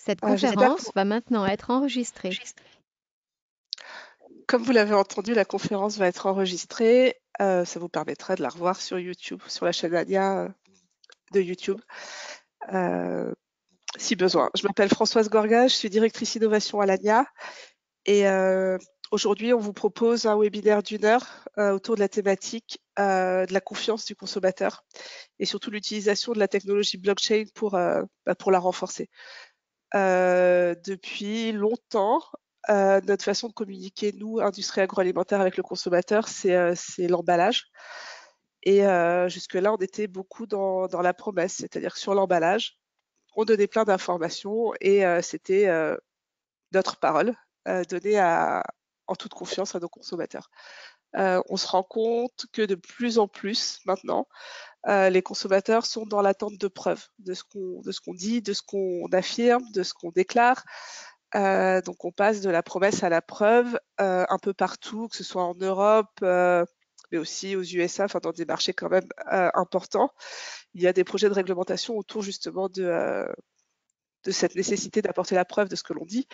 Cette J'espère que conférence va maintenant être enregistrée. comme vous l'avez entendu, la conférence va être enregistrée. Ça vous permettra de la revoir sur YouTube, sur la chaîne Ania de YouTube, euh, si besoin. Je m'appelle Françoise Gorga, je suis directrice innovation à l'Ania et aujourd'hui, on vous propose un webinaire d'1 heure autour de la thématique de la confiance du consommateur et surtout l'utilisation de la technologie blockchain pour la renforcer. Depuis longtemps, notre façon de communiquer, nous, industrie agroalimentaire, avec le consommateur, c'est l'emballage. Et jusque-là, on était beaucoup dans la promesse, c'est-à-dire que sur l'emballage, on donnait plein d'informations et c'était notre parole donnée en toute confiance à nos consommateurs. On se rend compte que de plus en plus maintenant, les consommateurs sont dans l'attente de preuves de ce qu'on dit, de ce qu'on affirme, de ce qu'on déclare. Donc on passe de la promesse à la preuve un peu partout, que ce soit en Europe, mais aussi aux USA, enfin dans des marchés quand même importants. Il y a des projets de réglementation autour justement de cette nécessité d'apporter la preuve de ce que l'on dit.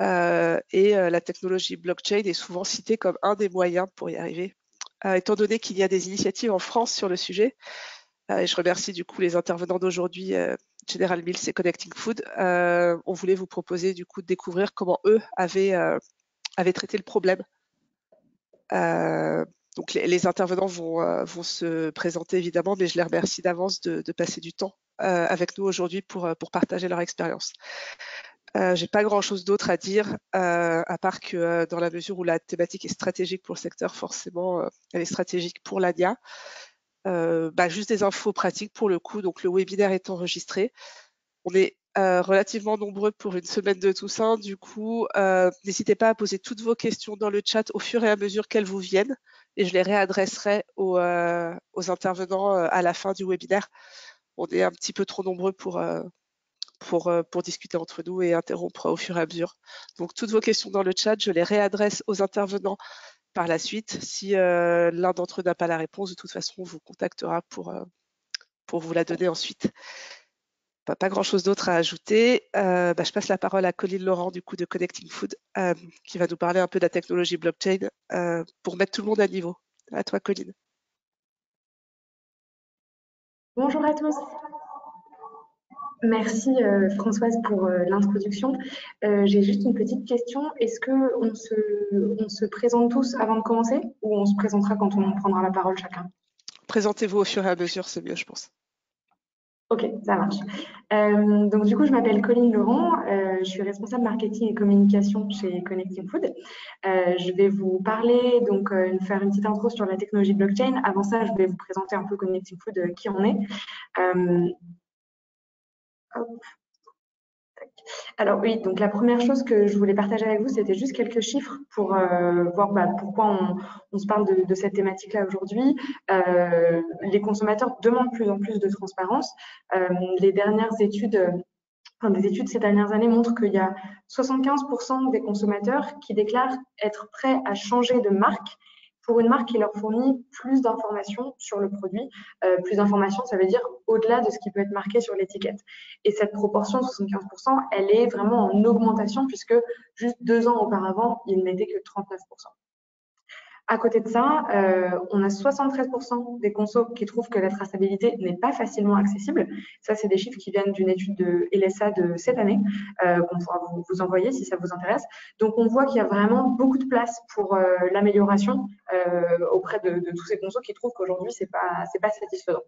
Et la technologie blockchain est souvent citée comme un des moyens pour y arriver. Étant donné qu'il y a des initiatives en France sur le sujet, et je remercie du coup les intervenants d'aujourd'hui, General Mills et Connecting Food. On voulait vous proposer du coup de découvrir comment eux avaient traité le problème. Donc les intervenants vont se présenter évidemment, mais je les remercie d'avance de passer du temps avec nous aujourd'hui pour partager leur expérience. J'ai pas grand-chose d'autre à dire, à part que dans la mesure où la thématique est stratégique pour le secteur, forcément, elle est stratégique pour l'ANIA. Juste des infos pratiques pour le coup. Donc le webinaire est enregistré. On est relativement nombreux pour une semaine de Toussaint. Du coup, n'hésitez pas à poser toutes vos questions dans le chat au fur et à mesure qu'elles vous viennent et je les réadresserai aux intervenants à la fin du webinaire. On est un petit peu trop nombreux pour discuter entre nous et interrompre au fur et à mesure. Donc toutes vos questions dans le chat, je les réadresse aux intervenants par la suite. Si l'un d'entre eux n'a pas la réponse, de toute façon, on vous contactera pour vous la donner ensuite. Pas grand-chose d'autre à ajouter. Je passe la parole à Colline Laurent du coup de Connecting Food qui va nous parler un peu de la technologie blockchain pour mettre tout le monde à niveau. À toi, Colline. Bonjour à tous. Merci Françoise pour l'introduction. J'ai juste une petite question. Est-ce qu'on on se présente tous avant de commencer ou on se présentera quand on prendra la parole chacun? Présentez-vous au fur et à mesure, c'est mieux, je pense. Ok, ça marche. Donc du coup, je m'appelle Colline Laurent, je suis responsable marketing et communication chez Connecting Food. Je vais vous parler, donc faire une petite intro sur la technologie blockchain. Avant ça, je vais vous présenter un peu Connecting Food, qui on est. Hop. Alors oui, donc la première chose que je voulais partager avec vous, c'était juste quelques chiffres pour voir pourquoi on se parle de cette thématique-là aujourd'hui. Les consommateurs demandent de plus en plus de transparence. Les dernières études, des études ces dernières années montrent qu'il y a 75% des consommateurs qui déclarent être prêts à changer de marque pour une marque qui leur fournit plus d'informations sur le produit. Plus d'informations, ça veut dire au-delà de ce qui peut être marqué sur l'étiquette. Et cette proportion de 75%, elle est vraiment en augmentation puisque juste 2 ans auparavant, il n'était que 39%. À côté de ça, on a 73% des consos qui trouvent que la traçabilité n'est pas facilement accessible. Ça, c'est des chiffres qui viennent d'une étude de LSA de cette année, qu'on pourra vous envoyer si ça vous intéresse. Donc, on voit qu'il y a vraiment beaucoup de place pour l'amélioration auprès de tous ces consos qui trouvent qu'aujourd'hui, c'est pas satisfaisant.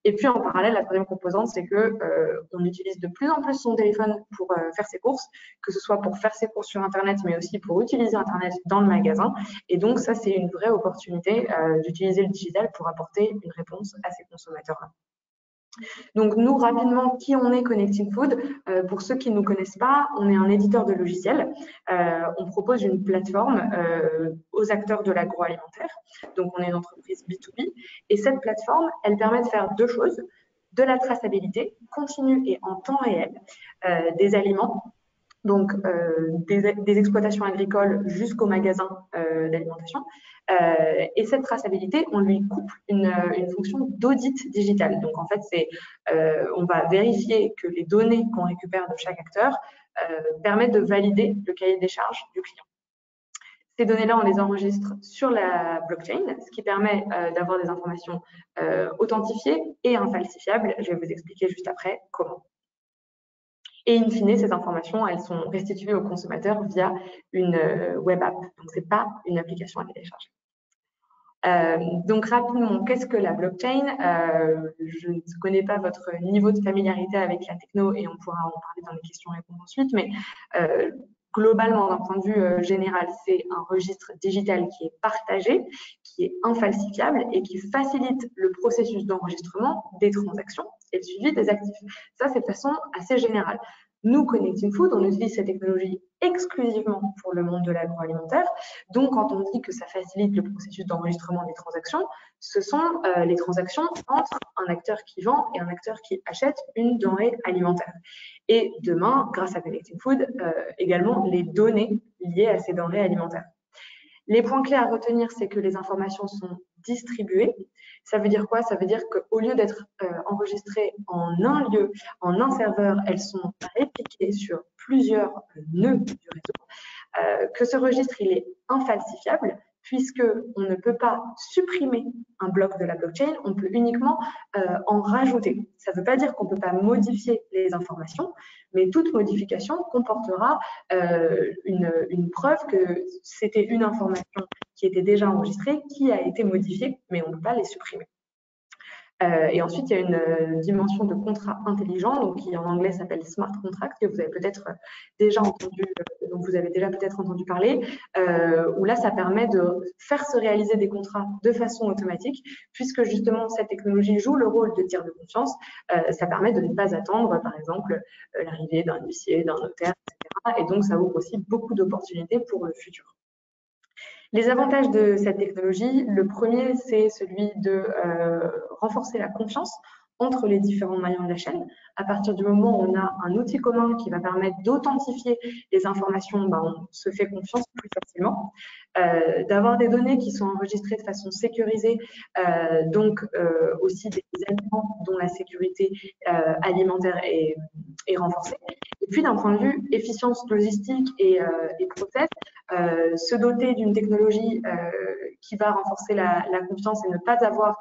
Et puis en parallèle, la troisième composante, c'est que on utilise de plus en plus son téléphone pour faire ses courses, que ce soit pour faire ses courses sur Internet, mais aussi pour utiliser Internet dans le magasin. Et donc ça, c'est une vraie opportunité d'utiliser le digital pour apporter une réponse à ces consommateurs-là. Donc nous, rapidement, qui on est Connecting Food? Pour ceux qui ne nous connaissent pas, on est un éditeur de logiciels. On propose une plateforme aux acteurs de l'agroalimentaire. Donc on est une entreprise B2B. Et cette plateforme, elle permet de faire deux choses. De la traçabilité continue et en temps réel des aliments donc des exploitations agricoles jusqu'au magasin d'alimentation. Et cette traçabilité, on lui couple une fonction d'audit digital. Donc en fait, on va vérifier que les données qu'on récupère de chaque acteur permettent de valider le cahier des charges du client. Ces données-là, on les enregistre sur la blockchain, ce qui permet d'avoir des informations authentifiées et infalsifiables. Je vais vous expliquer juste après comment. Et in fine, ces informations, elles sont restituées aux consommateurs via une web app. Donc, ce n'est pas une application à télécharger. Donc, rapidement, qu'est-ce que la blockchain? Je ne connais pas votre niveau de familiarité avec la techno et on pourra en parler dans les questions-réponses ensuite, mais globalement, d'un point de vue général, c'est un registre digital qui est partagé, qui est infalsifiable et qui facilite le processus d'enregistrement des transactions et le suivi des actifs. Ça, c'est de façon assez générale. Nous, Connecting Food, on utilise cette technologie exclusivement pour le monde de l'agroalimentaire. Donc, quand on dit que ça facilite le processus d'enregistrement des transactions, ce sont les transactions entre un acteur qui vend et un acteur qui achète une denrée alimentaire. Et demain, grâce à Connecting Food, également les données liées à ces denrées alimentaires. Les points clés à retenir, c'est que les informations sont distribuées. Ça veut dire quoi? Ça veut dire qu'au lieu d'être enregistrées en un lieu, en un serveur, elles sont répliquées sur plusieurs nœuds du réseau. Que ce registre, il est infalsifiable, puisqu'on ne peut pas supprimer un bloc de la blockchain, on peut uniquement en rajouter. Ça ne veut pas dire qu'on ne peut pas modifier les informations, mais toute modification comportera une preuve que c'était une information qui était déjà enregistrée, qui a été modifiée, mais on ne peut pas les supprimer. Et ensuite, il y a une dimension de contrat intelligent, donc qui en anglais s'appelle smart contract, que vous avez peut-être déjà entendu, donc vous avez déjà peut-être entendu parler, où là, ça permet de faire se réaliser des contrats de façon automatique, puisque justement cette technologie joue le rôle de tiers de confiance. Ça permet de ne pas attendre, par exemple, l'arrivée d'un huissier, d'un notaire, etc. Et donc, ça ouvre aussi beaucoup d'opportunités pour le futur. Les avantages de cette technologie, le premier, c'est celui de renforcer la confiance entre les différents maillons de la chaîne. À partir du moment où on a un outil commun qui va permettre d'authentifier les informations, on se fait confiance plus facilement. D'avoir des données qui sont enregistrées de façon sécurisée, donc aussi des aliments dont la sécurité alimentaire est renforcée. Et puis d'un point de vue efficience logistique et process, se doter d'une technologie qui va renforcer la confiance et ne pas avoir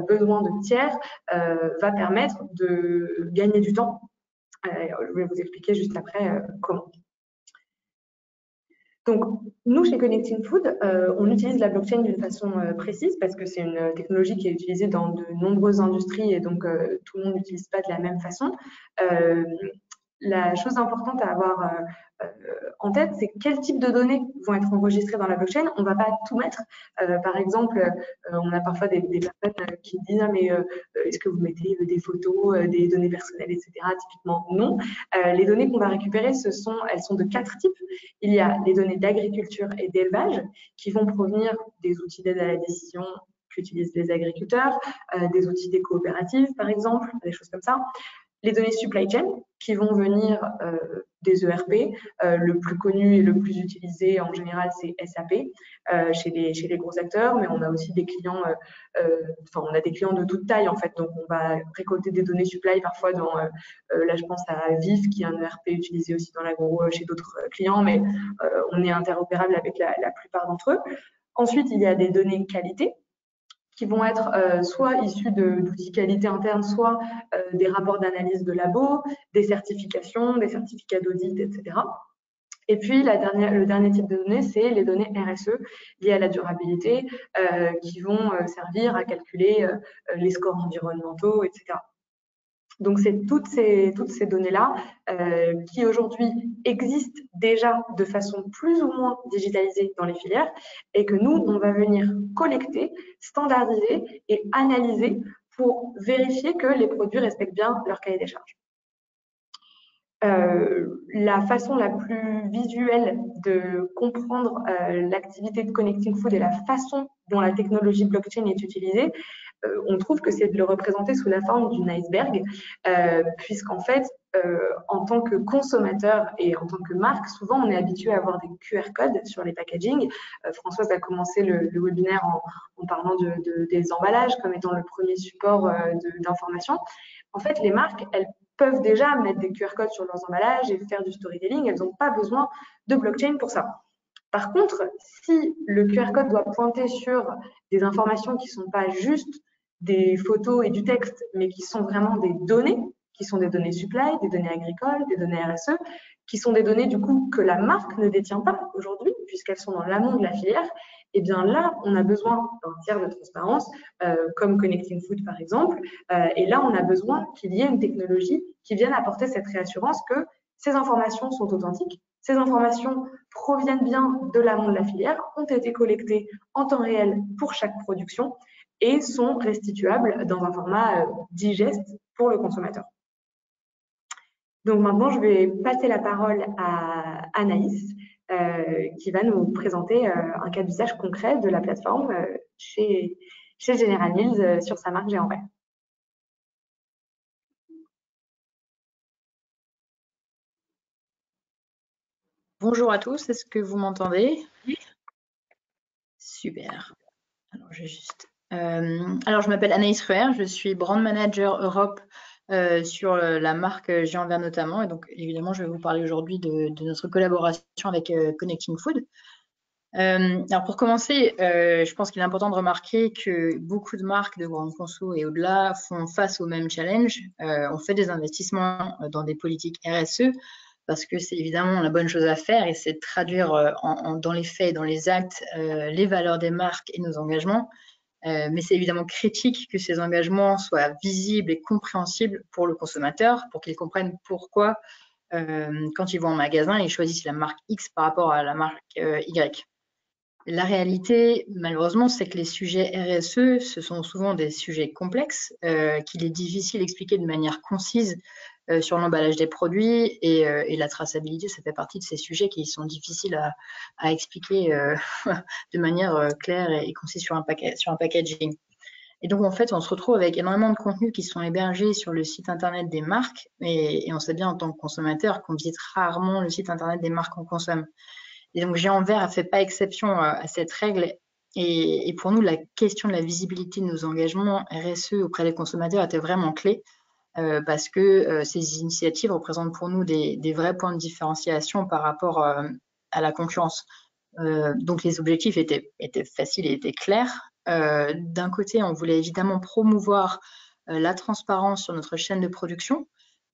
besoin de tiers va permettre de gagner du temps. Je vais vous expliquer juste après comment. Donc, nous, chez Connecting Food, on utilise la blockchain d'une façon précise parce que c'est une technologie qui est utilisée dans de nombreuses industries et donc tout le monde n'utilise pas de la même façon. La chose importante à avoir en tête, c'est quel type de données vont être enregistrées dans la blockchain. On ne va pas tout mettre. Par exemple, on a parfois des personnes qui disent « Ah, mais est-ce que vous mettez des photos, des données personnelles, etc. » Typiquement, non. Les données qu'on va récupérer, elles sont de 4 types. Il y a les données d'agriculture et d'élevage qui vont provenir des outils d'aide à la décision qu'utilisent les agriculteurs, des outils des coopératives, par exemple, des choses comme ça. Les données supply chain qui vont venir des ERP. Le plus connu et le plus utilisé en général, c'est SAP chez les gros acteurs, mais on a aussi des clients, on a des clients de toute taille en fait. Donc on va récolter des données supply parfois dans, là je pense à Vif qui est un ERP utilisé aussi dans l'agro chez d'autres clients, mais on est interopérable avec la plupart d'entre eux. Ensuite, il y a des données qualité qui vont être soit issus d'outils qualité interne, soit des rapports d'analyse de labo, des certifications, des certificats d'audit, etc. Et puis, le dernier type de données, c'est les données RSE liées à la durabilité qui vont servir à calculer les scores environnementaux, etc. Donc, c'est toutes ces données-là qui aujourd'hui existent déjà de façon plus ou moins digitalisée dans les filières et que nous, on va venir collecter, standardiser et analyser pour vérifier que les produits respectent bien leur cahier des charges. La façon la plus visuelle de comprendre l'activité de Connecting Food et la façon dont la technologie blockchain est utilisée, on trouve que c'est de le représenter sous la forme d'une iceberg, puisqu'en fait, en tant que consommateur et en tant que marque, souvent on est habitué à avoir des QR codes sur les packaging. Françoise a commencé le webinaire en parlant des emballages comme étant le premier support d'information. En fait, les marques, elles peuvent déjà mettre des QR codes sur leurs emballages et faire du storytelling. Elles n'ont pas besoin de blockchain pour ça. Par contre, si le QR code doit pointer sur des informations qui ne sont pas juste des photos et du texte, mais qui sont vraiment des données, qui sont des données supply, des données agricoles, des données RSE, qui sont des données du coup que la marque ne détient pas aujourd'hui, puisqu'elles sont dans l'amont de la filière, et bien là, on a besoin d'un tiers de transparence, comme Connecting Food par exemple, et là, on a besoin qu'il y ait une technologie qui vienne apporter cette réassurance que ces informations sont authentiques, ces informations proviennent bien de l'amont de la filière, ont été collectées en temps réel pour chaque production et sont restituables dans un format digeste pour le consommateur. Donc maintenant, je vais passer la parole à Anaïs, qui va nous présenter un cas d'usage concret de la plateforme chez General Mills sur sa marque Géant Vert. Bonjour à tous, est-ce que vous m'entendez? Oui. Super. Alors, je m'appelle Anaïs Ruher, je suis Brand Manager Europe sur la marque Géant Vert notamment. Et donc, évidemment, je vais vous parler aujourd'hui de notre collaboration avec Connecting Food. Alors, pour commencer, je pense qu'il est important de remarquer que beaucoup de marques de grande conso et au-delà font face au même challenge. On fait des investissements dans des politiques RSE, parce que c'est évidemment la bonne chose à faire et c'est de traduire dans les faits, dans les actes, les valeurs des marques et nos engagements. Mais c'est évidemment critique que ces engagements soient visibles et compréhensibles pour le consommateur, pour qu'il comprenne pourquoi, quand ils vont en magasin, ils choisissent la marque X par rapport à la marque Y. La réalité, malheureusement, c'est que les sujets RSE, ce sont souvent des sujets complexes qu'il est difficile d'expliquer de manière concise sur l'emballage des produits et la traçabilité, ça fait partie de ces sujets qui sont difficiles à expliquer de manière claire et concise sur un packaging. Et donc, en fait, on se retrouve avec énormément de contenus qui sont hébergés sur le site internet des marques et on sait bien en tant que consommateur qu'on visite rarement le site internet des marques qu'on consomme. Et donc, Géant Vert a fait pas exception à cette règle. Et pour nous, la question de la visibilité de nos engagements RSE auprès des consommateurs était vraiment clé parce que ces initiatives représentent pour nous des vrais points de différenciation par rapport à la concurrence. Donc, les objectifs étaient faciles et étaient clairs. D'un côté, on voulait évidemment promouvoir la transparence sur notre chaîne de production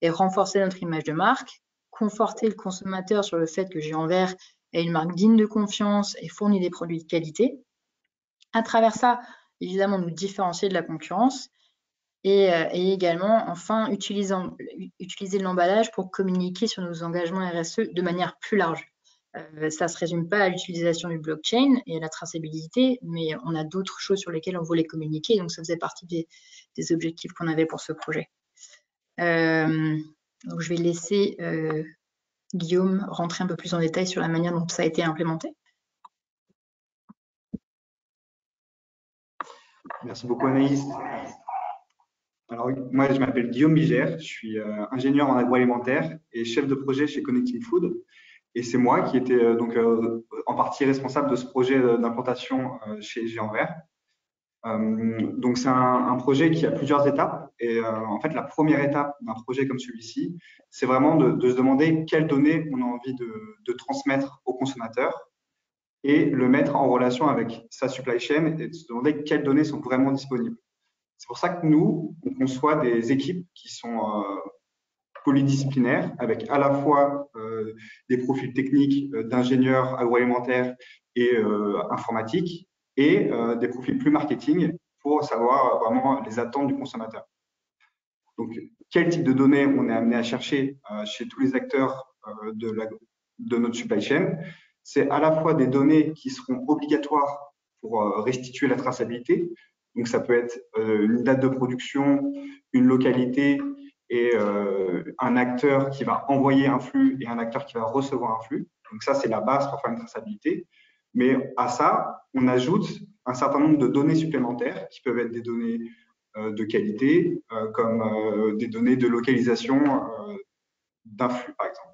et renforcer notre image de marque, conforter le consommateur sur le fait que Géant Vert est une marque digne de confiance et fournit des produits de qualité. À travers ça, évidemment, nous différencier de la concurrence et également, enfin, utiliser l'emballage pour communiquer sur nos engagements RSE de manière plus large. Ça ne se résume pas à l'utilisation du blockchain et à la traçabilité, mais on a d'autres choses sur lesquelles on voulait communiquer, donc ça faisait partie des objectifs qu'on avait pour ce projet. Donc je vais laisser Guillaume rentrer un peu plus en détail sur la manière dont ça a été implémenté. Merci beaucoup Anaïs. Alors moi je m'appelle Guillaume Bigère, je suis ingénieur en agroalimentaire et chef de projet chez Connecting Food. Et c'est moi qui étais donc en partie responsable de ce projet d'implantation chez Géant Vert. Donc c'est un projet qui a plusieurs étapes et en fait la première étape d'un projet comme celui-ci, c'est vraiment de se demander quelles données on a envie de transmettre au consommateur et le mettre en relation avec sa supply chain et de se demander quelles données sont vraiment disponibles. C'est pour ça que nous, on conçoit des équipes qui sont polydisciplinaires avec à la fois des profils techniques d'ingénieurs agroalimentaires et informatiques et des profils plus marketing pour savoir vraiment les attentes du consommateur. Donc, quel type de données on est amené à chercher chez tous les acteurs de notre supply chain? C'est à la fois des données qui seront obligatoires pour restituer la traçabilité. Donc, ça peut être une date de production, une localité et un acteur qui va envoyer un flux et un acteur qui va recevoir un flux. Donc, ça, c'est la base pour faire une traçabilité. Mais à ça, on ajoute un certain nombre de données supplémentaires qui peuvent être des données de qualité, comme des données de localisation d'un flux, par exemple.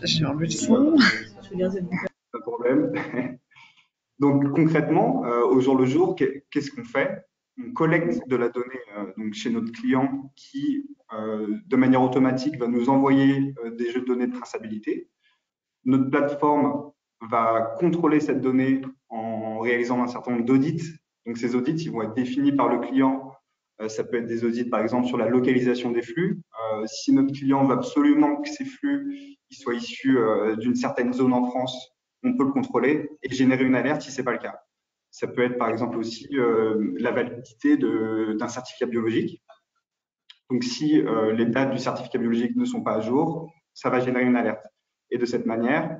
J'ai enlevé le son. Pas de problème. Donc concrètement, au jour le jour, qu'est-ce qu'on fait? On collecte de la donnée donc chez notre client qui, de manière automatique, va nous envoyer des jeux de données de traçabilité. Notre plateforme va contrôler cette donnée en réalisant un certain nombre d'audits. Donc ces audits, ils vont être définis par le client. Ça peut être des audits, par exemple, sur la localisation des flux. Si notre client veut absolument que ces flux ils soient issus d'une certaine zone en France, on peut le contrôler et générer une alerte si ce n'est pas le cas. Ça peut être par exemple aussi la validité d'un certificat biologique. Donc si les dates du certificat biologique ne sont pas à jour, ça va générer une alerte. Et de cette manière,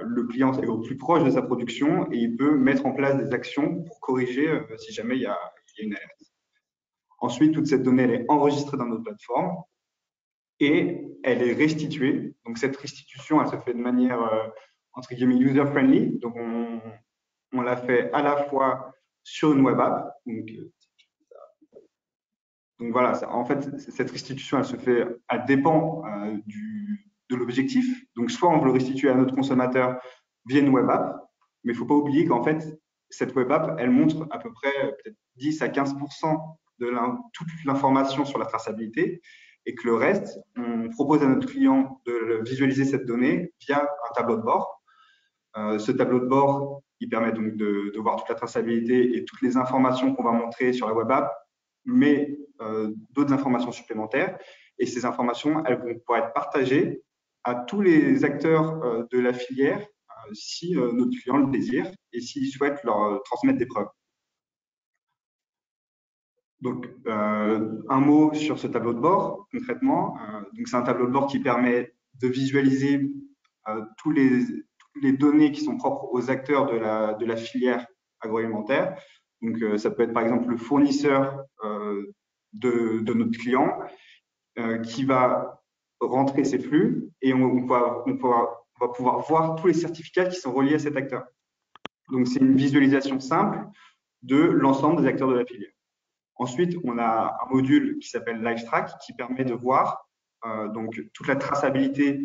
le client est au plus proche de sa production et il peut mettre en place des actions pour corriger si jamais il y a une alerte. Ensuite, toute cette donnée elle est enregistrée dans notre plateforme et elle est restituée. Donc cette restitution, elle se fait de manière entre guillemets user-friendly. Donc on l'a fait à la fois sur une web app. Donc voilà, en fait, cette restitution, elle se fait, elle dépend de l'objectif. Donc soit on veut le restituer à notre consommateur via une web app, mais il ne faut pas oublier qu'en fait, cette web app, elle montre à peu près peut-être 10 à 15% de toute l'information sur la traçabilité et que le reste, on propose à notre client de visualiser cette donnée via un tableau de bord. Ce tableau de bord, il permet donc de voir toute la traçabilité et toutes les informations qu'on va montrer sur la web app, mais d'autres informations supplémentaires. Et ces informations, elles vont pouvoir être partagées à tous les acteurs de la filière si notre client le désire et s'il souhaite leur transmettre des preuves. Donc, un mot sur ce tableau de bord, concrètement. Donc, c'est un tableau de bord qui permet de visualiser toutes les données qui sont propres aux acteurs de la filière agroalimentaire. Donc, ça peut être par exemple le fournisseur de notre client qui va rentrer ses flux et on va pouvoir voir tous les certificats qui sont reliés à cet acteur. Donc, c'est une visualisation simple de l'ensemble des acteurs de la filière. Ensuite, on a un module qui s'appelle LiveTrack qui permet de voir donc toute la traçabilité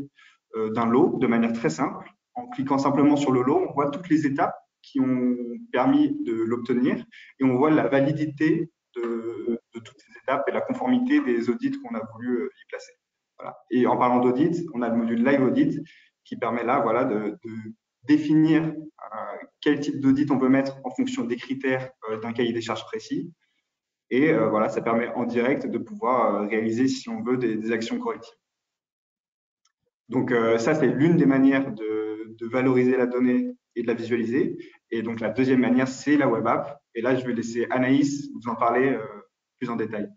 d'un lot de manière très simple. En cliquant simplement sur le lot, on voit toutes les étapes qui ont permis de l'obtenir et on voit la validité de toutes ces étapes et la conformité des audits qu'on a voulu y placer. Voilà. Et en parlant d'audit, on a le module Live Audit qui permet là voilà, de définir quel type d'audit on veut mettre en fonction des critères d'un cahier des charges précis. Et voilà, ça permet en direct de pouvoir réaliser, si on veut, des actions correctives. Donc ça, c'est l'une des manières de valoriser la donnée et de la visualiser. Et donc la deuxième manière, c'est la web app. Et là, je vais laisser Anaïs vous en parler plus en détail.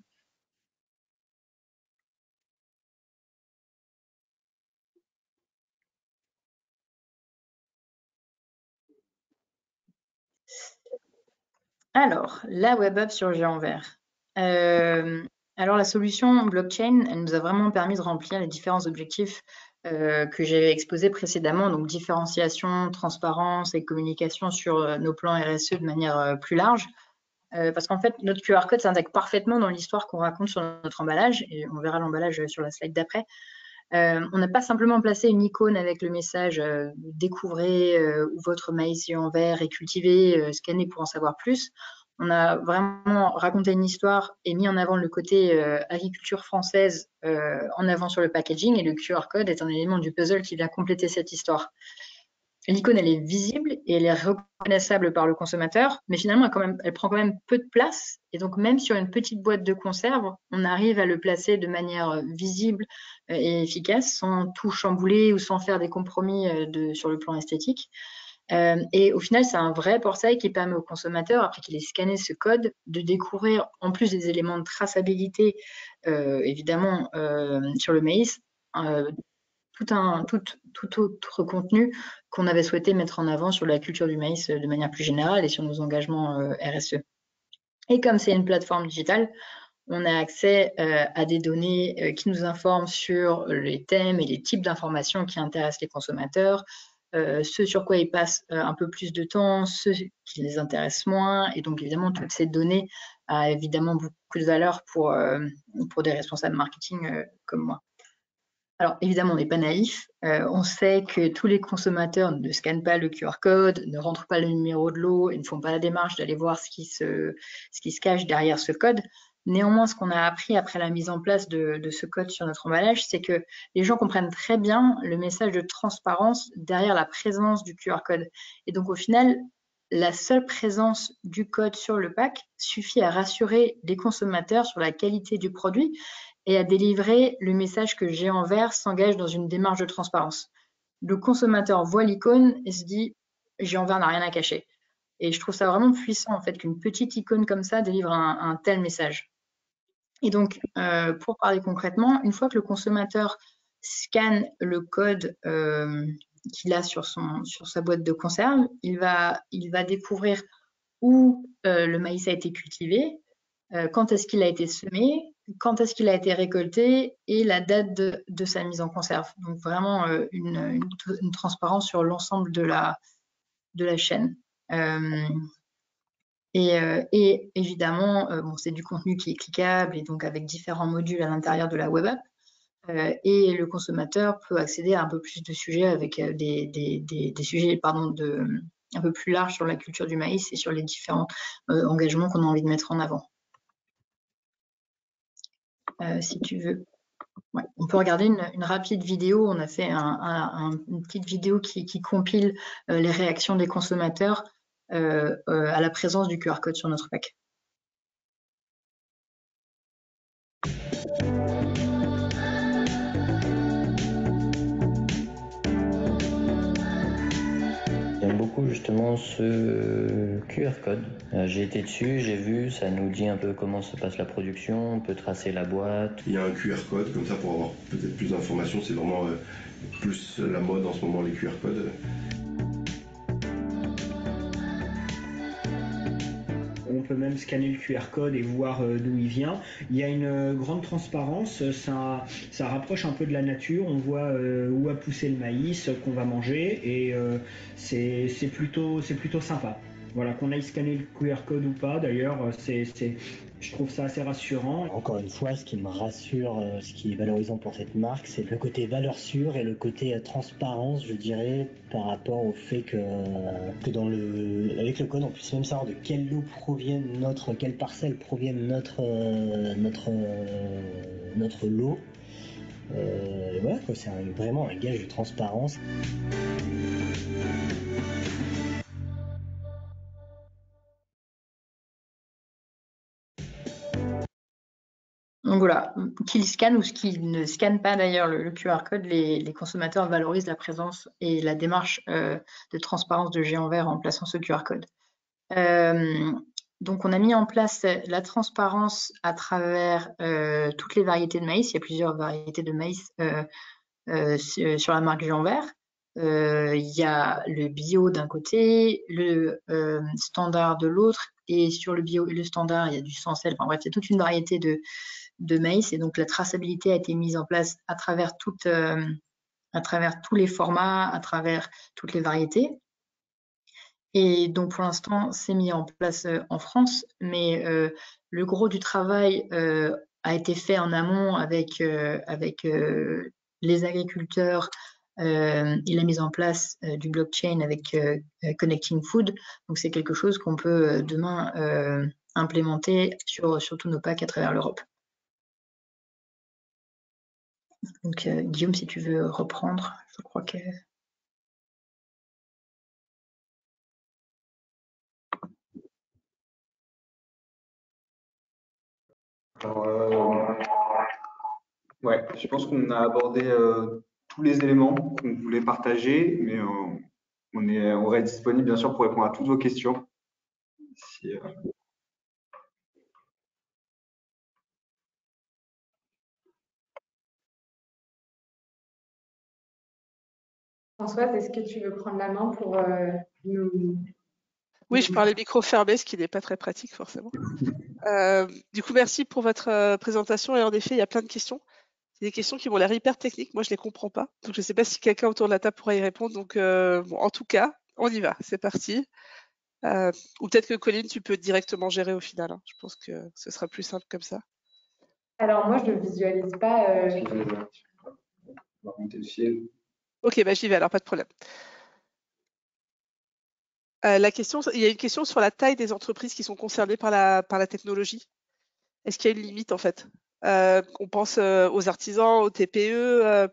Alors, la web app sur géant vert. Alors, la solution blockchain, elle nous a vraiment permis de remplir les différents objectifs que j'avais exposés précédemment, donc différenciation, transparence et communication sur nos plans RSE de manière plus large. Parce qu'en fait, notre QR code s'intègre parfaitement dans l'histoire qu'on raconte sur notre emballage, et on verra l'emballage sur la slide d'après. On n'a pas simplement placé une icône avec le message « Découvrez où votre maïs géant vert est cultivé, scannez pour en savoir plus ». On a vraiment raconté une histoire et mis en avant le côté agriculture française en avant sur le packaging, et le QR code est un élément du puzzle qui vient compléter cette histoire. L'icône, elle est visible et elle est reconnaissable par le consommateur, mais finalement, elle prend quand même peu de place. Et donc, même sur une petite boîte de conserve, on arrive à le placer de manière visible et efficace, sans tout chambouler ou sans faire des compromis sur le plan esthétique. Et au final, c'est un vrai portail qui permet au consommateur, après qu'il ait scanné ce code, de découvrir, en plus des éléments de évidemment, sur le maïs, tout autre contenu qu'on avait souhaité mettre en avant sur la culture du maïs de manière plus générale et sur nos engagements RSE. Et comme c'est une plateforme digitale, on a accès à des données qui nous informent sur les thèmes et les types d'informations qui intéressent les consommateurs, ce sur quoi ils passent un peu plus de temps, ce qui les intéresse moins. Et donc, évidemment, toutes ces données a évidemment beaucoup de valeur pour des responsables marketing comme moi. Alors, évidemment, on n'est pas naïf. On sait que tous les consommateurs ne scannent pas le QR code, ne rentrent pas le numéro de lot et ne font pas la démarche d'aller voir ce qui se cache derrière ce code. Néanmoins, ce qu'on a appris après la mise en place de ce code sur notre emballage, c'est que les gens comprennent très bien le message de transparence derrière la présence du QR code. Et donc, au final, la seule présence du code sur le pack suffit à rassurer les consommateurs sur la qualité du produit et à délivrer le message que Géant Vert s'engage dans une démarche de transparence. Le consommateur voit l'icône et se dit « Géant Vert n'a rien à cacher ». Et je trouve ça vraiment puissant en fait qu'une petite icône comme ça délivre un tel message. Et donc, pour parler concrètement, une fois que le consommateur scanne le code qu'il a sur sa boîte de conserve, il va découvrir où le maïs a été cultivé, quand est-ce qu'il a été semé, quand est-ce qu'il a été récolté et la date de sa mise en conserve. Donc vraiment une transparence sur l'ensemble de la chaîne. Et évidemment, c'est du contenu qui est cliquable et donc avec différents modules à l'intérieur de la web app. Et le consommateur peut accéder à un peu plus de sujets avec des sujets un peu plus larges sur la culture du maïs et sur les différents engagements qu'on a envie de mettre en avant. Si tu veux. Ouais. On peut regarder une rapide vidéo. On a fait une petite vidéo qui compile les réactions des consommateurs à la présence du QR code sur notre pack. J'aime beaucoup justement ce QR code. J'ai été dessus, j'ai vu, ça nous dit un peu comment se passe la production, on peut tracer la boîte. Il y a un QR code comme ça pour avoir peut-être plus d'informations, c'est vraiment plus la mode en ce moment, les QR codes. On peut même scanner le QR code et voir d'où il vient. Il y a une grande transparence, ça rapproche un peu de la nature, on voit où a poussé le maïs qu'on va manger et c'est plutôt sympa. Voilà, qu'on aille scanner le QR code ou pas, d'ailleurs, je trouve ça assez rassurant. Encore une fois, ce qui me rassure, ce qui est valorisant pour cette marque, c'est le côté valeur sûre et le côté transparence, je dirais, par rapport au fait que avec le code, on puisse même savoir de quel lot quelle parcelle proviennent notre lot. Voilà, c'est vraiment un gage de transparence. Donc voilà, qu'ils scannent ou qu'ils ne scannent pas d'ailleurs le QR code, les consommateurs valorisent la présence et la démarche de transparence de Géant Vert en plaçant ce QR code. Donc on a mis en place la transparence à travers toutes les variétés de maïs. Il y a plusieurs variétés de maïs sur la marque Géant Vert. Il y a le bio d'un côté, le standard de l'autre, et sur le bio et le standard, il y a du sans sel. Enfin bref, il y a toute une variété de maïs, et donc la traçabilité a été mise en place à travers tous les formats, à travers toutes les variétés. Et donc pour l'instant, c'est mis en place en France, mais le gros du travail a été fait en amont avec les agriculteurs et la mise en place du blockchain avec Connecting Food. Donc c'est quelque chose qu'on peut demain implémenter sur tous nos packs à travers l'Europe. Donc Guillaume, si tu veux reprendre, je crois que... Ouais, je pense qu'on a abordé tous les éléments qu'on voulait partager, mais on reste disponible bien sûr pour répondre à toutes vos questions. Françoise, est-ce que tu veux prendre la main pour nous... Oui, je parlais micro fermé, ce qui n'est pas très pratique forcément. Du coup, merci pour votre présentation et en effet, il y a plein de questions. des questions qui m'ont l'air hyper techniques. Moi, je les comprends pas. Donc, je ne sais pas si quelqu'un autour de la table pourra y répondre. Donc, bon, en tout cas, on y va. C'est parti. Ou peut-être que Colline, tu peux directement gérer au final. Hein. Je pense que ce sera plus simple comme ça. Alors moi, je ne visualise pas. On va monter le ciel. Ok, bah, j'y vais alors, pas de problème. Il y a une question sur la taille des entreprises qui sont concernées par la technologie. Est-ce qu'il y a une limite en fait? On pense aux artisans, aux TPE.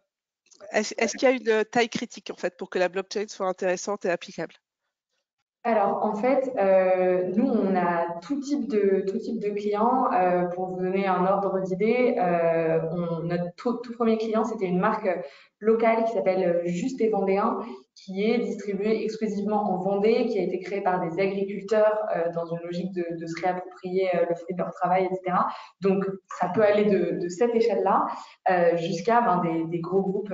Est-ce qu'il y a une taille critique en fait pour que la blockchain soit intéressante et applicable? Alors, en fait, nous, on a tout type de clients. Pour vous donner un ordre d'idée, notre tout premier client, c'était une marque locale qui s'appelle Juste et Vendéen, qui est distribuée exclusivement en Vendée, qui a été créée par des agriculteurs dans une logique de se réapproprier le fruit de leur travail, etc. Donc, ça peut aller de cette échelle-là jusqu'à des gros groupes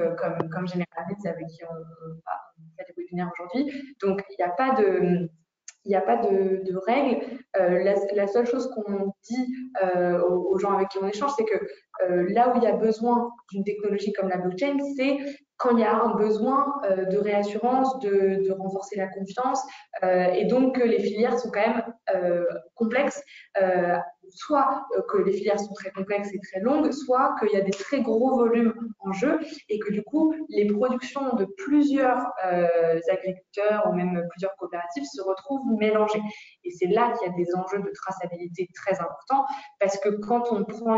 comme Generali, avec qui on fait des webinaires aujourd'hui. Donc, il n'y a pas de règles. La seule chose qu'on dit aux gens avec qui on échange, c'est que là où il y a besoin d'une technologie comme la blockchain, c'est quand il y a un besoin de réassurance, de renforcer la confiance, et donc que les filières sont quand même complexes, soit que les filières sont très complexes et très longues, soit qu'il y a des très gros volumes en jeu et que du coup, les productions de plusieurs agriculteurs ou même plusieurs coopératives se retrouvent mélangées. Et c'est là qu'il y a des enjeux de traçabilité très importants parce que quand on prend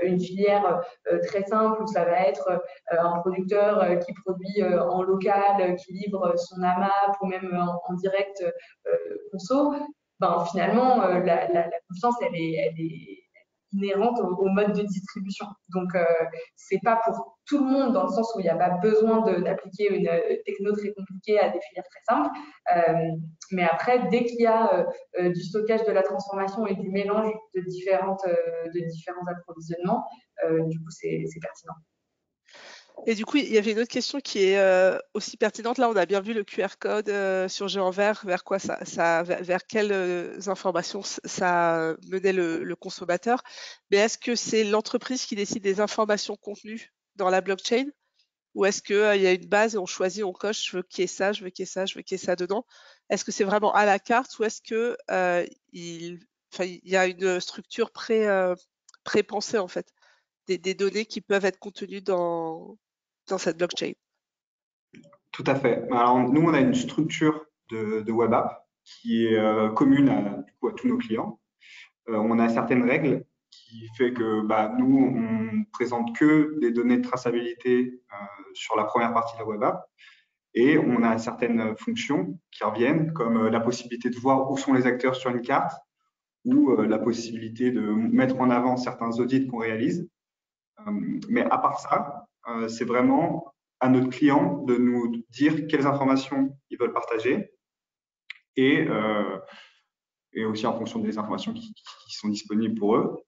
une filière très simple où ça va être un producteur qui produit en local, qui livre son AMAP ou même en direct conso, finalement, la confiance, elle est inhérente au mode de distribution. Donc, c'est pas pour tout le monde dans le sens où il n'y a pas besoin d'appliquer une techno très compliquée à des filières très simples. Mais après, dès qu'il y a du stockage, de la transformation et du mélange de différents approvisionnements, du coup, c'est pertinent. Et du coup, il y avait une autre question qui est aussi pertinente. Là, on a bien vu le QR code sur Géant Vert, vers quoi vers quelles informations ça menait le consommateur. Mais est-ce que c'est l'entreprise qui décide des informations contenues dans la blockchain? Ou est-ce qu'il y a une base et on choisit, on coche, je veux qu'il y ait ça, je veux qu'il y ait ça, je veux qu'il y ait ça dedans? Est-ce que c'est vraiment à la carte ou est-ce que il y a une structure pré-pensée en fait, des données qui peuvent être contenues dans cette blockchain? Tout à fait. Alors, nous, on a une structure de web app qui est commune à tous nos clients. On a certaines règles qui fait que nous, on présente que des données de traçabilité sur la première partie de la web app. Et on a certaines fonctions qui reviennent, comme la possibilité de voir où sont les acteurs sur une carte ou la possibilité de mettre en avant certains audits qu'on réalise. Mais à part ça, c'est vraiment à notre client de nous dire quelles informations ils veulent partager et aussi en fonction des informations qui sont disponibles pour eux.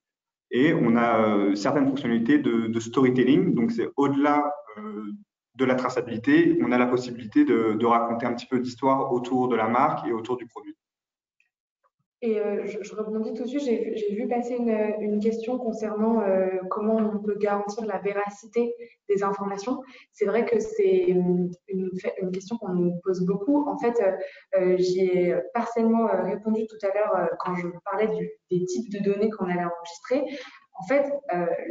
Et on a certaines fonctionnalités de storytelling, donc c'est au-delà de la traçabilité, on a la possibilité de raconter un petit peu d'histoire autour de la marque et autour du produit. Et je rebondis tout de suite, j'ai vu passer une question concernant comment on peut garantir la véracité des informations. C'est vrai que c'est une question qu'on nous pose beaucoup. En fait, j'y ai partiellement répondu tout à l'heure quand je parlais des types de données qu'on allait enregistrer. En fait,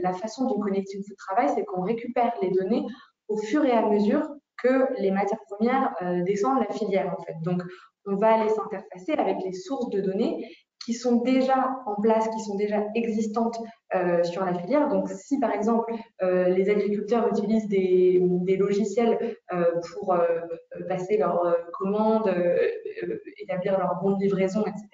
la façon dont Connecting Food travaille, c'est qu'on récupère les données au fur et à mesure que les matières premières descendent la filière. En fait. Donc, on va aller s'interfacer avec les sources de données qui sont déjà en place, qui sont déjà existantes sur la filière. Donc, si par exemple les agriculteurs utilisent des logiciels pour passer leurs commandes, établir leurs bons de livraison, etc.,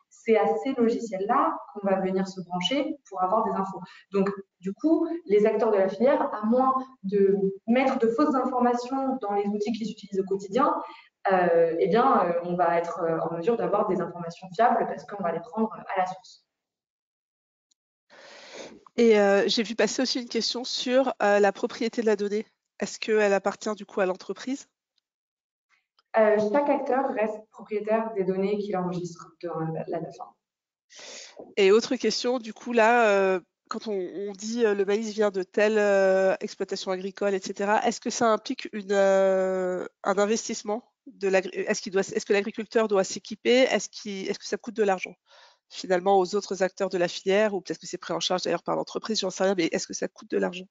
c'est à ces logiciels-là qu'on va venir se brancher pour avoir des infos. Donc, du coup, les acteurs de la filière, à moins de mettre de fausses informations dans les outils qu'ils utilisent au quotidien, on va être en mesure d'avoir des informations fiables parce qu'on va les prendre à la source. Et j'ai vu passer aussi une question sur la propriété de la donnée. Est-ce qu'elle appartient du coup à l'entreprise? Chaque acteur reste propriétaire des données qu'il enregistre dans la plateforme. Et autre question, du coup là, quand on dit le maïs vient de telle exploitation agricole, etc., est-ce que ça implique un investissement est-ce que l'agriculteur doit s'équiper? Est-ce que ça coûte de l'argent finalement aux autres acteurs de la filière, ou peut-être que c'est pris en charge d'ailleurs par l'entreprise, j'en sais rien, mais est-ce que ça coûte de l'argent?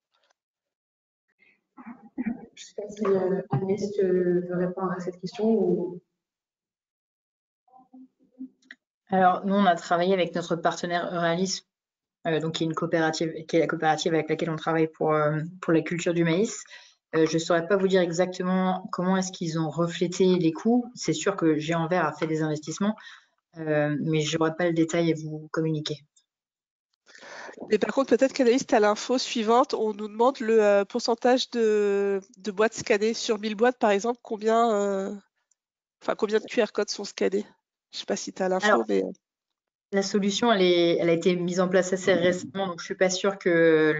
Je ne sais pas si Agnès veut répondre à cette question ou... Alors, nous, on a travaillé avec notre partenaire Euralis, donc qui est une coopérative, qui est la coopérative avec laquelle on travaille pour la culture du maïs. Je ne saurais pas vous dire exactement comment est-ce qu'ils ont reflété les coûts. C'est sûr que Géant Vert a fait des investissements, mais je n'aurai pas le détail à vous communiquer. Mais par contre, peut-être qu'Anaïs, tu as l'info suivante. On nous demande le pourcentage de boîtes scannées sur 1000 boîtes, par exemple. Combien de QR codes sont scannés? Je ne sais pas si tu as l'info, Alors, mais... La solution, elle a été mise en place assez récemment, donc je ne suis pas sûre que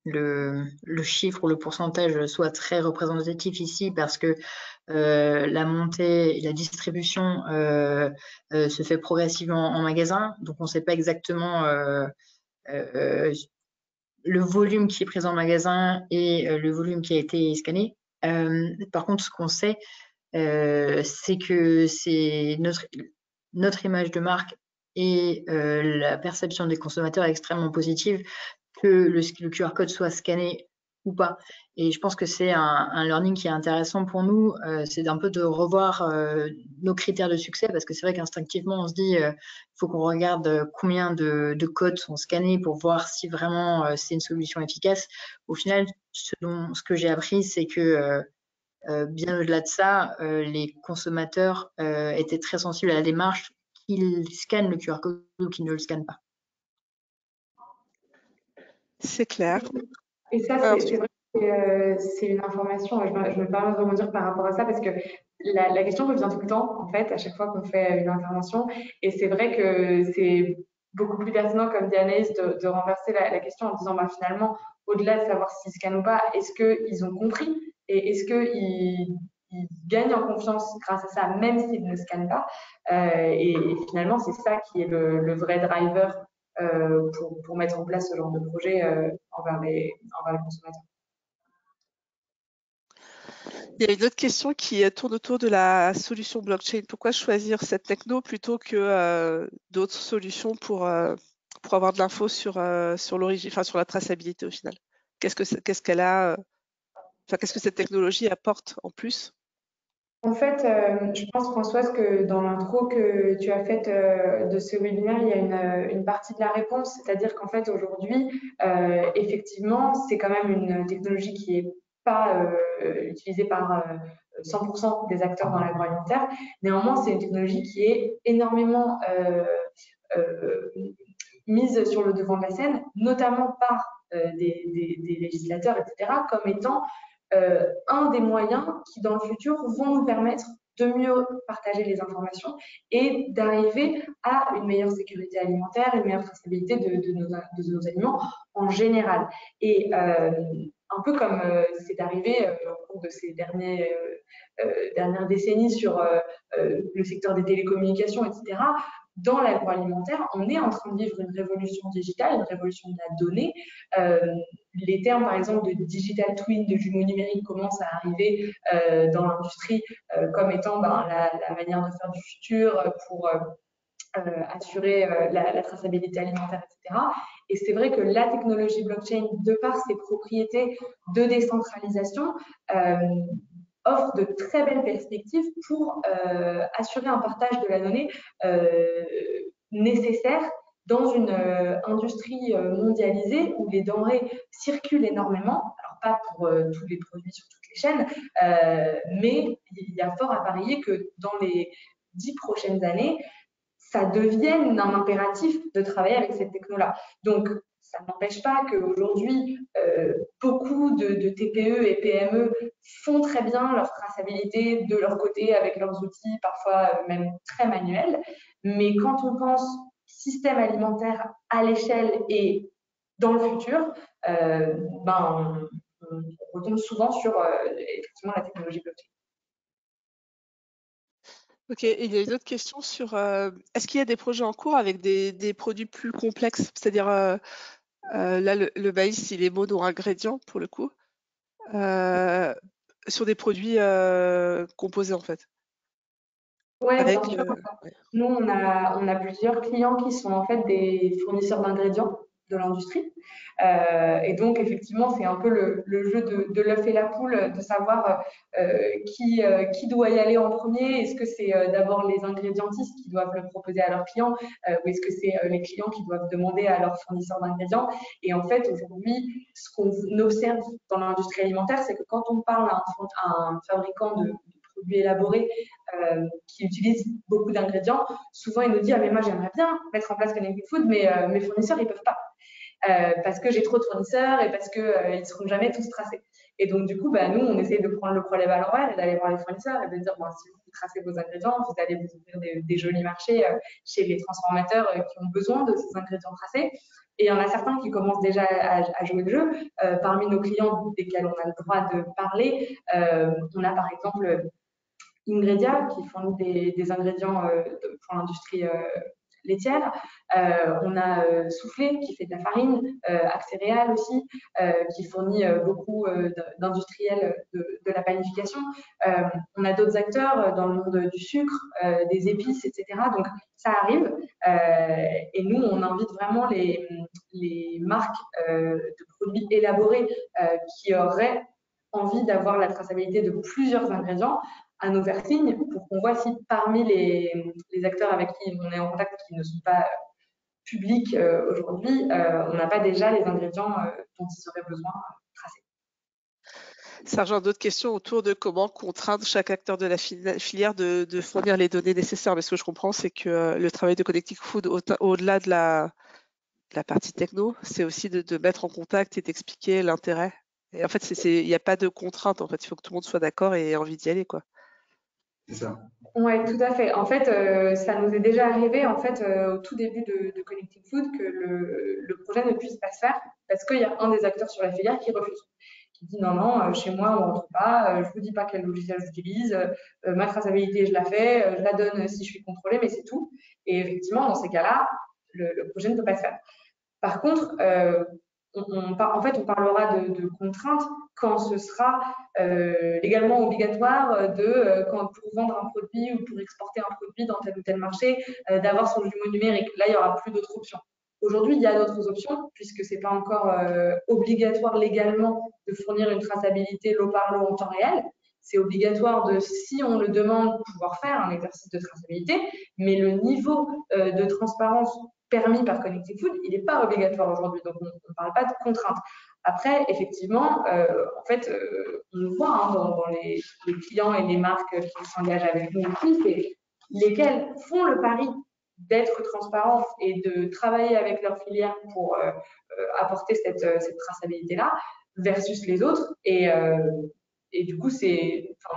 le chiffre ou le pourcentage soit très représentatif ici, parce que la montée et la distribution se fait progressivement en magasin, donc on ne sait pas exactement le volume qui est présent en magasin et le volume qui a été scanné. Par contre, ce qu'on sait, c'est que c'est notre image de marque et la perception des consommateurs est extrêmement positive, que le QR code soit scanné ou pas. Et je pense que c'est un learning qui est intéressant pour nous, c'est un peu de revoir nos critères de succès, parce que c'est vrai qu'instinctivement, on se dit il faut qu'on regarde combien de codes sont scannés pour voir si vraiment c'est une solution efficace. Au final, ce que j'ai appris, c'est que bien au-delà de ça, les consommateurs étaient très sensibles à la démarche, qu'ils scannent le QR code ou qu'ils ne le scannent pas. C'est clair. Et ça, c'est vrai que c'est une information, je me permets de rebondir par rapport à ça, parce que la question revient tout le temps, en fait, à chaque fois qu'on fait une intervention. Et c'est vrai que c'est beaucoup plus pertinent, comme dit Anaïs, de renverser la question en disant, bah, finalement, au-delà de savoir s'ils scannent ou pas, est-ce qu'ils ont compris et est-ce qu'ils gagnent en confiance grâce à ça, même s'ils ne scannent pas. Et finalement, c'est ça qui est le vrai driver pour mettre en place ce genre de projet envers les consommateurs. Il y a une autre question qui tourne autour de la solution blockchain. Pourquoi choisir cette techno plutôt que d'autres solutions pour avoir de l'info sur l'origine, sur la traçabilité au final? Qu'est-ce que cette technologie apporte en plus? En fait, je pense, Françoise, que dans l'intro que tu as faite de ce webinaire, il y a une partie de la réponse, c'est-à-dire qu'en fait, aujourd'hui, effectivement, c'est quand même une technologie qui n'est pas utilisée par 100% des acteurs dans l'agroalimentaire. Néanmoins, c'est une technologie qui est énormément mise sur le devant de la scène, notamment par des législateurs, etc., comme étant un des moyens qui, dans le futur, vont nous permettre de mieux partager les informations et d'arriver à une meilleure sécurité alimentaire, une meilleure traçabilité de nos aliments en général. Et un peu comme c'est arrivé au cours de ces dernières décennies sur le secteur des télécommunications, etc., dans l'agroalimentaire, on est en train de vivre une révolution digitale, une révolution de la donnée. Les termes, par exemple, de digital twin, de jumeaux numériques commencent à arriver dans l'industrie comme étant la manière de faire du futur pour assurer la traçabilité alimentaire, etc. Et c'est vrai que la technologie blockchain, de par ses propriétés de décentralisation, offre de très belles perspectives pour assurer un partage de la donnée nécessaire dans une industrie mondialisée où les denrées circulent énormément. Alors pas pour tous les produits sur toutes les chaînes, mais il y a fort à parier que dans les 10 prochaines années, ça devienne un impératif de travailler avec cette techno-là. Donc, ça n'empêche pas qu'aujourd'hui, beaucoup de TPE et PME font très bien leur traçabilité de leur côté avec leurs outils, parfois même très manuels. Mais quand on pense système alimentaire à l'échelle et dans le futur, on retombe souvent sur effectivement la technologie blockchain. Ok, et il y a une autre question sur est-ce qu'il y a des projets en cours avec des produits plus complexes? C'est-à-dire, là, le maïs, il est mono-ingrédient pour le coup, sur des produits composés en fait. Oui, bien Avec, sûr. ouais. Nous, on a plusieurs clients qui sont en fait des fournisseurs d'ingrédients de l'industrie. Et donc, effectivement, c'est un peu le jeu de l'œuf et la poule, de savoir qui doit y aller en premier. Est-ce que c'est d'abord les ingrédientistes qui doivent le proposer à leurs clients ou est-ce que c'est les clients qui doivent demander à leurs fournisseurs d'ingrédients? Et en fait, aujourd'hui, ce qu'on observe dans l'industrie alimentaire, c'est que quand on parle à un fabricant de produits élaborés qui utilise beaucoup d'ingrédients, souvent il nous dit ah mais moi j'aimerais bien mettre en place Connected Food, mais mes fournisseurs ils peuvent pas parce que j'ai trop de fournisseurs et parce que ils seront jamais tous tracés. Et donc du coup, nous on essaye de prendre le problème à l'envers et d'aller voir les fournisseurs et de dire bon, si vous tracez vos ingrédients, vous allez vous ouvrir des jolis marchés chez les transformateurs qui ont besoin de ces ingrédients tracés. Et il y en a certains qui commencent déjà à jouer le jeu. Parmi nos clients desquels on a le droit de parler, on a par exemple Ingredia qui fournit des ingrédients pour l'industrie laitière. On a Soufflé qui fait de la farine, Axéréal aussi, qui fournit beaucoup d'industriels de la panification. On a d'autres acteurs dans le monde du sucre, des épices, etc. Donc ça arrive. Et nous, on invite vraiment les marques de produits élaborés qui auraient envie d'avoir la traçabilité de plusieurs ingrédients à nous faire signe pour qu'on voit si parmi les acteurs avec qui on est en contact qui ne sont pas publics aujourd'hui, on n'a pas déjà les ingrédients dont ils auraient besoin tracés. Ça rejoint d'autres questions autour de comment contraindre chaque acteur de la filière de fournir les données nécessaires. Mais ce que je comprends, c'est que le travail de Connected Food, au-delà de la partie techno, c'est aussi de mettre en contact et d'expliquer l'intérêt. Et en fait, il n'y a pas de contrainte. En fait, il faut que tout le monde soit d'accord et ait envie d'y aller, quoi. C'est ça. Oui, tout à fait. En fait, ça nous est déjà arrivé en fait au tout début de Connected Food que le projet ne puisse pas se faire parce qu'il y a un des acteurs sur la filière qui refuse, qui dit non, chez moi on ne rentre pas, je ne vous dis pas quel logiciel j'utilise, ma traçabilité je la fais, je la donne si je suis contrôlée, mais c'est tout. Et effectivement, dans ces cas-là, le projet ne peut pas se faire. Par contre, on parlera de contraintes quand ce sera légalement obligatoire pour vendre un produit ou pour exporter un produit dans tel ou tel marché, d'avoir son jumeau numérique. Là, il n'y aura plus d'autres options. Aujourd'hui, il y a d'autres options, puisque ce n'est pas encore obligatoire légalement de fournir une traçabilité lot par lot en temps réel. C'est obligatoire si on le demande, pouvoir faire un exercice de traçabilité, mais le niveau de transparence permis par Connected Food, il n'est pas obligatoire aujourd'hui, donc on ne parle pas de contraintes. Après, effectivement, on le voit dans les clients et les marques qui s'engagent avec nous aussi, c'est lesquels font le pari d'être transparents et de travailler avec leur filière pour apporter cette traçabilité-là versus les autres. Et du coup,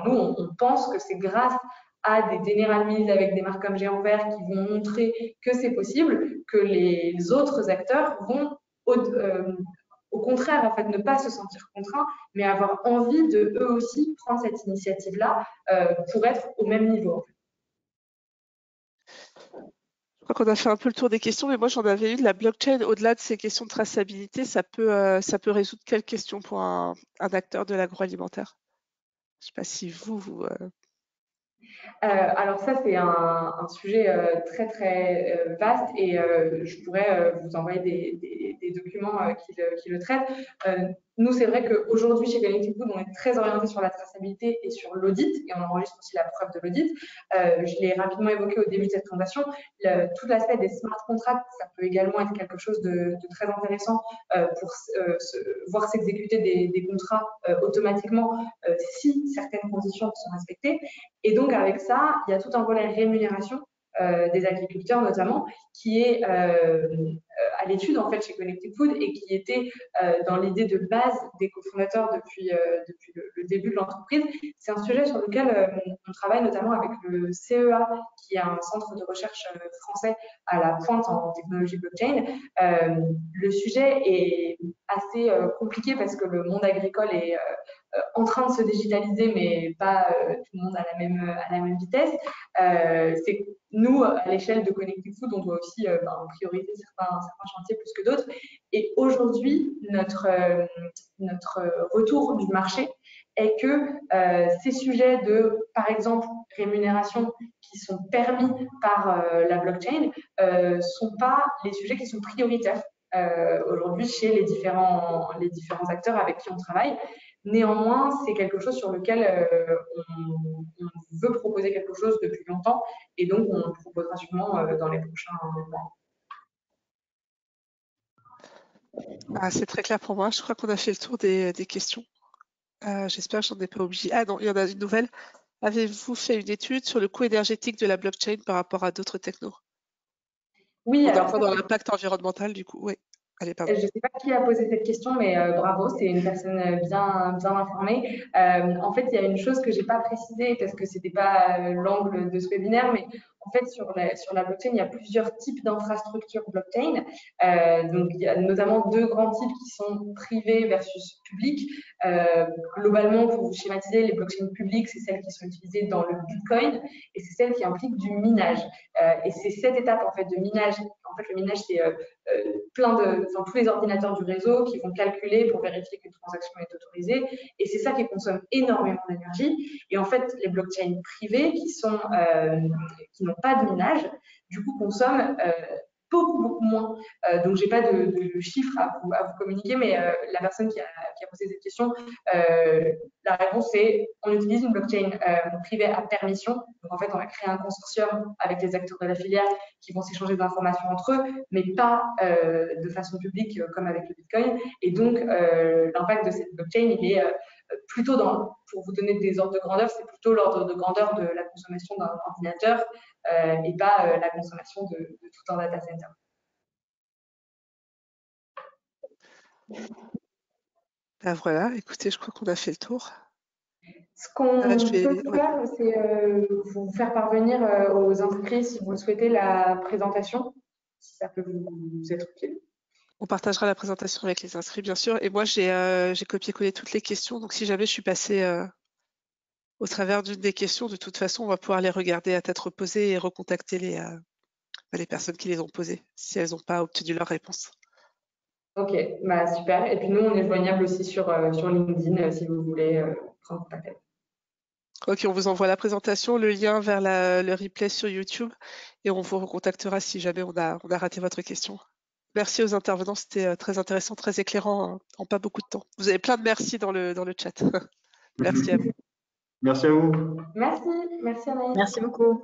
nous, on pense que c'est grâce à des General Mills avec des marques comme Géant Vert qui vont montrer que c'est possible, que les autres acteurs vont au contraire en fait ne pas se sentir contraints, mais avoir envie de eux aussi prendre cette initiative-là pour être au même niveau. Je crois qu'on a fait un peu le tour des questions, mais moi j'en avais une. La blockchain, au-delà de ces questions de traçabilité, ça peut résoudre quelles questions pour un acteur de l'agroalimentaire? Je ne sais pas si vous alors ça, c'est un sujet très, très vaste et je pourrais vous envoyer des documents qui le traitent. Nous, c'est vrai qu'aujourd'hui, chez Connected Food, on est très orienté sur la traçabilité et sur l'audit et on enregistre aussi la preuve de l'audit. Je l'ai rapidement évoqué au début de cette présentation. Tout l'aspect des smart contracts, ça peut également être quelque chose de très intéressant pour voir s'exécuter des contrats automatiquement si certaines conditions sont respectées. Et donc, avec ça, il y a tout un volet rémunération des agriculteurs notamment qui est à l'étude en fait chez Connected Food et qui était dans l'idée de base des cofondateurs depuis le début de l'entreprise. C'est un sujet sur lequel on travaille notamment avec le CEA, qui est un centre de recherche français à la pointe en technologie blockchain. Le sujet est assez compliqué parce que le monde agricole est en train de se digitaliser, mais pas tout le monde à la même vitesse. C'est nous, à l'échelle de Connected Food, on doit aussi prioriser certains chantiers plus que d'autres. Et aujourd'hui, notre retour du marché est que ces sujets de, par exemple, rémunération qui sont permis par la blockchain sont pas les sujets qui sont prioritaires aujourd'hui chez les différents acteurs avec qui on travaille. Néanmoins, c'est quelque chose sur lequel on veut proposer quelque chose depuis longtemps et donc on le proposera sûrement dans les prochains mois. C'est très clair pour moi. Je crois qu'on a fait le tour des questions. J'espère que j'en ai pas oublié. Ah non, il y en a une nouvelle. Avez-vous fait une étude sur le coût énergétique de la blockchain par rapport à d'autres technos? Oui, On alors apprend dans l'impact environnemental, du coup. Oui. Allez, pardon. je ne sais pas qui a posé cette question, mais bravo, c'est une personne bien informée. En fait, il y a une chose que j'ai pas précisée parce que c'était pas l'angle de ce webinaire, mais en fait, sur la blockchain, il y a plusieurs types d'infrastructures blockchain. Donc, il y a notamment deux grands types qui sont privés versus publics. Globalement, pour vous schématiser, les blockchains publiques, c'est celles qui sont utilisées dans le Bitcoin et c'est celles qui impliquent du minage. Et c'est cette étape en fait de minage. En fait, le minage, c'est tous les ordinateurs du réseau qui vont calculer pour vérifier qu'une transaction est autorisée. Et c'est ça qui consomme énormément d'énergie. Et en fait, les blockchains privées qui n'ont pas de minage, du coup, consomment beaucoup moins. Donc, j'ai pas de chiffres à vous communiquer, mais la personne qui a posé cette question, la réponse c'est on utilise une blockchain privée à permission. Donc, en fait, on va créer un consortium avec les acteurs de la filière qui vont s'échanger d'informations entre eux, mais pas de façon publique comme avec le Bitcoin. Et donc, l'impact de cette blockchain, il est plutôt pour vous donner des ordres de grandeur, c'est plutôt l'ordre de grandeur de la consommation d'un ordinateur et pas la consommation de tout un data center. Voilà, écoutez, je crois qu'on a fait le tour. Ce qu'on peut faire, c'est vous faire parvenir aux inscrits, si vous le souhaitez, la présentation, si ça peut vous être utile. On partagera la présentation avec les inscrits, bien sûr. Et moi, j'ai copié-collé toutes les questions. Donc, si jamais je suis passée au travers d'une des questions, de toute façon, on va pouvoir les regarder à tête reposée et recontacter les personnes qui les ont posées, si elles n'ont pas obtenu leur réponse. Ok, super. Et puis nous, on est joignable aussi sur LinkedIn si vous voulez prendre contact avec nous. Ok, on vous envoie la présentation, le lien vers le replay sur YouTube et on vous recontactera si jamais on a raté votre question. Merci aux intervenants, c'était très intéressant, très éclairant en pas beaucoup de temps. Vous avez plein de merci dans le chat. Merci à vous. Merci à vous. Merci Anaïs. Merci beaucoup.